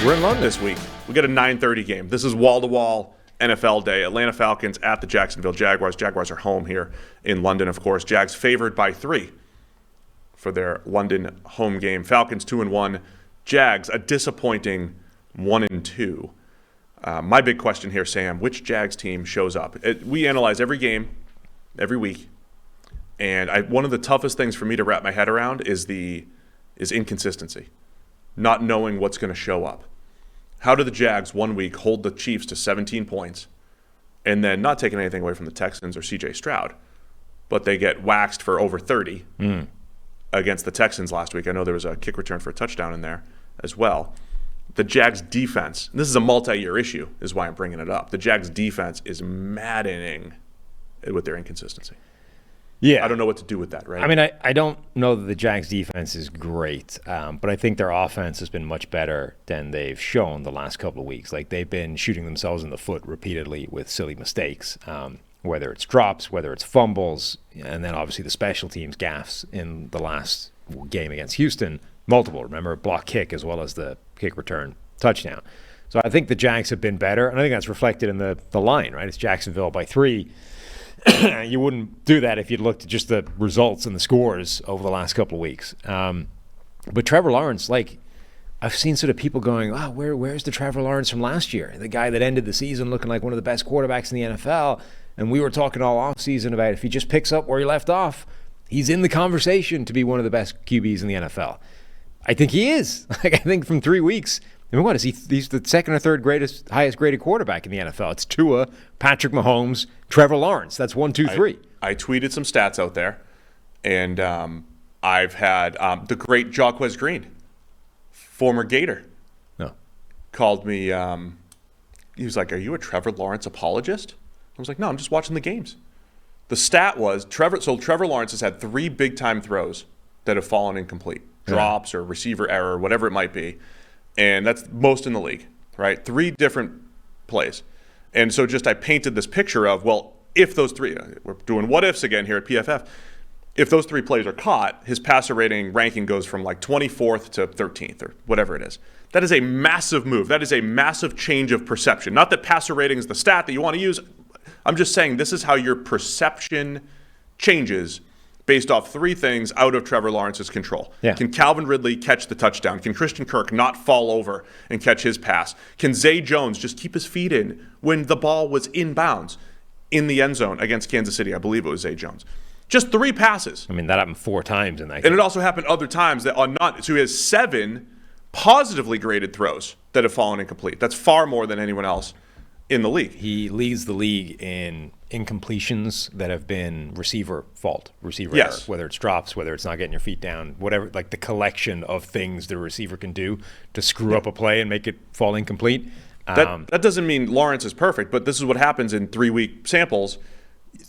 We're in London this week. We got a 9:30 game. This is wall-to-wall NFL day. Atlanta Falcons at the Jacksonville Jaguars. Jaguars are home here in London, of course. Jags favored by 3 for their London home game. Falcons 2-1. Jags a disappointing 1-2. My big question here, Sam, which Jags team shows up? We analyze every game, every week, and one of the toughest things for me to wrap my head around is inconsistency, not knowing what's going to show up. How do the Jags 1 week hold the Chiefs to 17 points and then not taking anything away from the Texans or C.J. Stroud, but they get waxed for over 30 against the Texans last week? I know there was a kick return for a touchdown in there as well. The Jags defense, and this is a multi-year issue, is why I'm bringing it up. The Jags defense is maddening with their inconsistency. Yeah. I don't know what to do with that, right? I mean, I don't know that the Jags defense is great, but I think their offense has been much better than they've shown the last couple of weeks. Like, they've been shooting themselves in the foot repeatedly with silly mistakes, whether it's drops, whether it's fumbles, and then obviously the special teams gaffes in the last game against Houston. Multiple, remember, block kick as well as the kick return touchdown. So I think the Jags have been better, and I think that's reflected in the line, right? It's Jacksonville by 3. You wouldn't do that if you'd looked at just the results and the scores over the last couple of weeks. But Trevor Lawrence, like, I've seen sort of people going, oh, where's the Trevor Lawrence from last year? The guy that ended the season looking like one of the best quarterbacks in the NFL. And we were talking all offseason about if he just picks up where he left off, he's in the conversation to be one of the best QBs in the NFL. I think he is. Like, I think from 3 weeks, I mean, what is he? He's the second or third highest graded quarterback in the NFL. It's Tua, Patrick Mahomes, Trevor Lawrence. That's 1, 2, 3. I tweeted some stats out there, and I've had the great Jaguars Green, former Gator, called me. He was like, "Are you a Trevor Lawrence apologist?" I was like, "No, I'm just watching the games." The stat was Trevor Lawrence has had 3 big time throws that have fallen incomplete, drops or receiver error, whatever it might be. And that's most in the league, right? 3 different plays. And so just I painted this picture of, well, if those 3, we're doing what ifs again here at PFF, if those 3 plays are caught, his passer rating ranking goes from like 24th to 13th or whatever it is. That is a massive move. That is a massive change of perception. Not that passer rating is the stat that you want to use. I'm just saying this is how your perception changes based off 3 things out of Trevor Lawrence's control. Yeah. Can Calvin Ridley catch the touchdown? Can Christian Kirk not fall over and catch his pass? Can Zay Jones just keep his feet in when the ball was inbounds in the end zone against Kansas City? I believe it was Zay Jones. Just 3 passes. I mean, that happened 4 times in that game. And it also happened other times that are not. So he has 7 positively graded throws that have fallen incomplete. That's far more than anyone else in the league. He leads the league in incompletions that have been receiver error, whether it's drops, whether it's not getting your feet down, whatever, like the collection of things the receiver can do to screw up a play and make it fall incomplete. That doesn't mean Lawrence is perfect, but this is what happens in 3-week samples.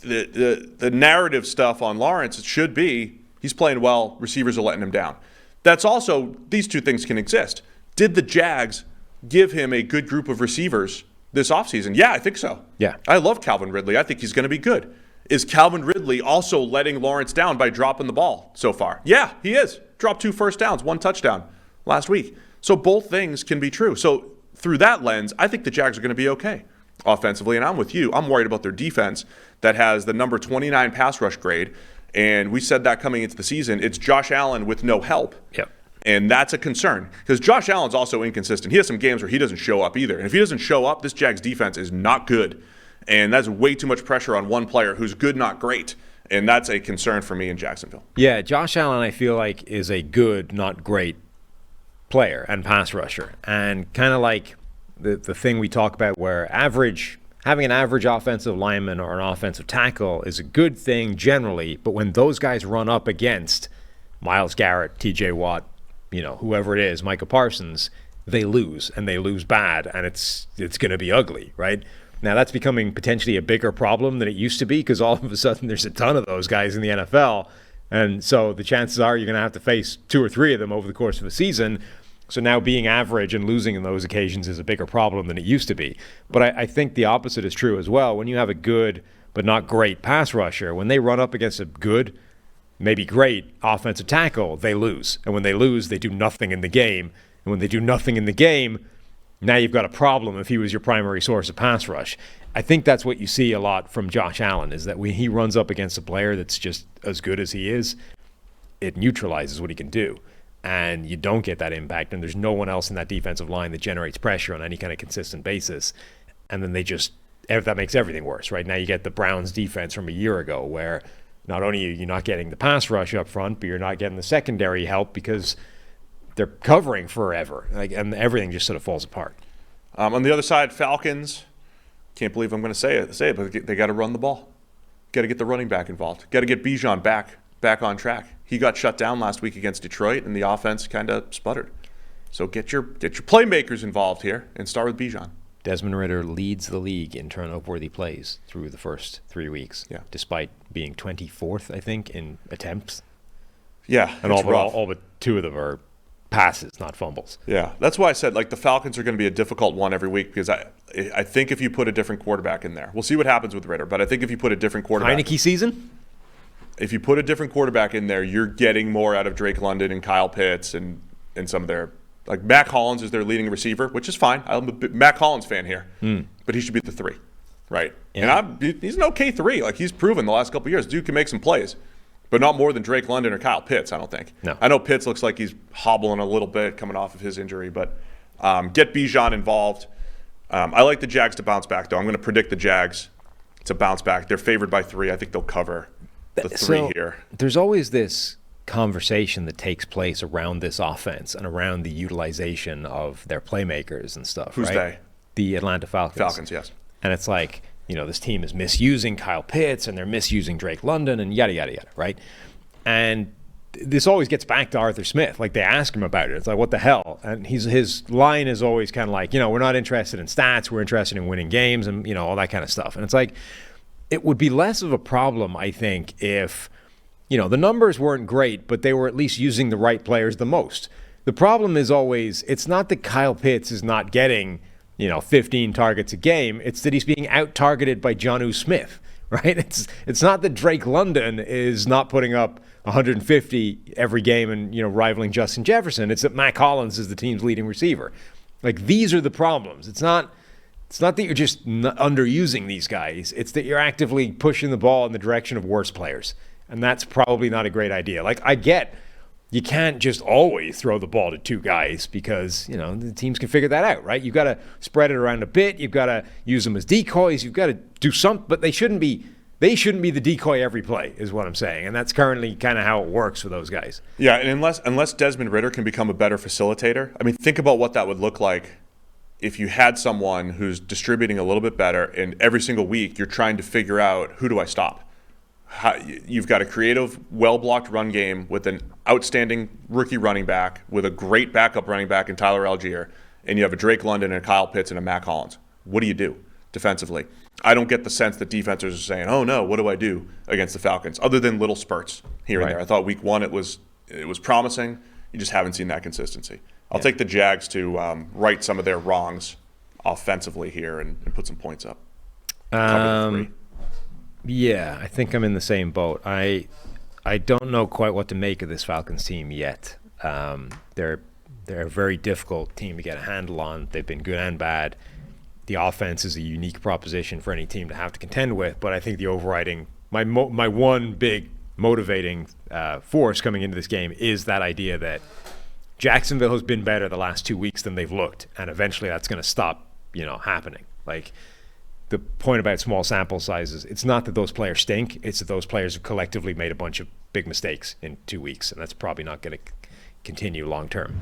The narrative stuff on Lawrence, it should be he's playing well, receivers are letting him down. That's also, these 2 things can exist. Did the Jags give him a good group of receivers this offseason? Yeah, I think so. Yeah. I love Calvin Ridley. I think he's going to be good. Is Calvin Ridley also letting Lawrence down by dropping the ball so far? Yeah, he is. Dropped 2 first downs, 1 touchdown last week. So both things can be true. So through that lens, I think the Jags are going to be okay offensively. And I'm with you. I'm worried about their defense that has the number 29 pass rush grade. And we said that coming into the season. It's Josh Allen with no help. Yep. And that's a concern because Josh Allen's also inconsistent. He has some games where he doesn't show up either. And if he doesn't show up, this Jags defense is not good. And that's way too much pressure on one player who's good, not great. And that's a concern for me in Jacksonville. Yeah, Josh Allen, I feel like, is a good, not great player and pass rusher. And kind of like the thing we talk about where having an average offensive lineman or an offensive tackle is a good thing generally. But when those guys run up against Myles Garrett, TJ Watt, whoever it is, Micah Parsons, they lose, and they lose bad, and it's going to be ugly, right? Now, that's becoming potentially a bigger problem than it used to be because all of a sudden there's a ton of those guys in the NFL, and so the chances are you're going to have to face 2 or 3 of them over the course of a season. So now being average and losing in those occasions is a bigger problem than it used to be. But I think the opposite is true as well. When you have a good but not great pass rusher, when they run up against a good maybe great offensive tackle, they lose. And when they lose, they do nothing in the game. And when they do nothing in the game, Now you've got a problem if he was your primary source of pass rush. I think that's what you see a lot from Josh Allen, is that when he runs up against a player that's just as good as he is, it neutralizes what he can do. And you don't get that impact, and there's no one else in that defensive line that generates pressure on any kind of consistent basis. And then that makes everything worse, right? Now you get the Browns defense from a year ago, where not only are you not getting the pass rush up front, but you're not getting the secondary help because they're covering forever, and everything just sort of falls apart. On the other side, Falcons, can't believe I'm going to say it, but they got to run the ball. Got to get the running back involved. Got to get Bijan back on track. He got shut down last week against Detroit, and the offense kind of sputtered. So get your playmakers involved here and start with Bijan. Desmond Ridder leads the league in turnover-worthy plays through the first 3 weeks, despite being 24th, I think, in attempts. Yeah, and all but 2 of them are passes, not fumbles. Yeah, that's why I said the Falcons are going to be a difficult one every week, because I think if you put a different quarterback in there, we'll see what happens with Ridder, but I think if you put a different quarterback, Heineke season. If you put a different quarterback in there, you're getting more out of Drake London and Kyle Pitts and some of their, Mac Hollins is their leading receiver, which is fine. I'm a Mac Hollins fan here, but he should be at the 3, right? Yeah. And he's an okay 3. He's proven the last couple of years, dude can make some plays, but not more than Drake London or Kyle Pitts, I don't think. No. I know Pitts looks like he's hobbling a little bit coming off of his injury, but get Bijan involved. I like the Jags to bounce back, though. I'm going to predict the Jags to bounce back. They're favored by 3. I think they'll cover the 3 here. There's always this conversation that takes place around this offense and around the utilization of their playmakers and stuff. Who's right? they? The Atlanta Falcons. Falcons, yes. And it's this team is misusing Kyle Pitts and they're misusing Drake London and yada, yada, yada, right? And this always gets back to Arthur Smith. They ask him about it. It's what the hell? And his line is always kind of we're not interested in stats. We're interested in winning games and, all that kind of stuff. And it's it would be less of a problem, I think, if, the numbers weren't great, but they were at least using the right players the most. The problem is always, it's not that Kyle Pitts is not getting, 15 targets a game. It's that he's being out-targeted by Jonnu Smith, right? It's not that Drake London is not putting up 150 every game and, rivaling Justin Jefferson. It's that Mac Hollins is the team's leading receiver. These are the problems. It's not that you're just underusing these guys. It's that you're actively pushing the ball in the direction of worse players. And that's probably not a great idea. I get you can't just always throw the ball to 2 guys because, the teams can figure that out, right? You've got to spread it around a bit. You've got to use them as decoys. You've got to do something. But they shouldn't be the decoy every play is what I'm saying. And that's currently kind of how it works for those guys. Yeah, and unless Desmond Ridder can become a better facilitator, think about what that would look like if you had someone who's distributing a little bit better, and every single week you're trying to figure out, who do I stop? You've got a creative, well-blocked run game with an outstanding rookie running back, with a great backup running back in Tyler Algier, and you have a Drake London and a Kyle Pitts and a Mac Hollins. What do you do defensively? I don't get the sense that defenders are saying, oh no, what do I do against the Falcons, other than little spurts here and there. I thought week 1 it was promising. You just haven't seen that consistency. I'll take the Jags to right some of their wrongs offensively here and put some points up. Cover the 3. Yeah, I think I'm in the same boat. I don't know quite what to make of this Falcons team yet. They're a very difficult team to get a handle on. They've been good and bad. The offense is a unique proposition for any team to have to contend with, but I think the overriding, my one big motivating force coming into this game is that idea that Jacksonville has been better the last 2 weeks than they've looked, and eventually that's going to stop, happening. The point about small sample sizes, it's not that those players stink, it's that those players have collectively made a bunch of big mistakes in 2 weeks, and that's probably not going to continue long term.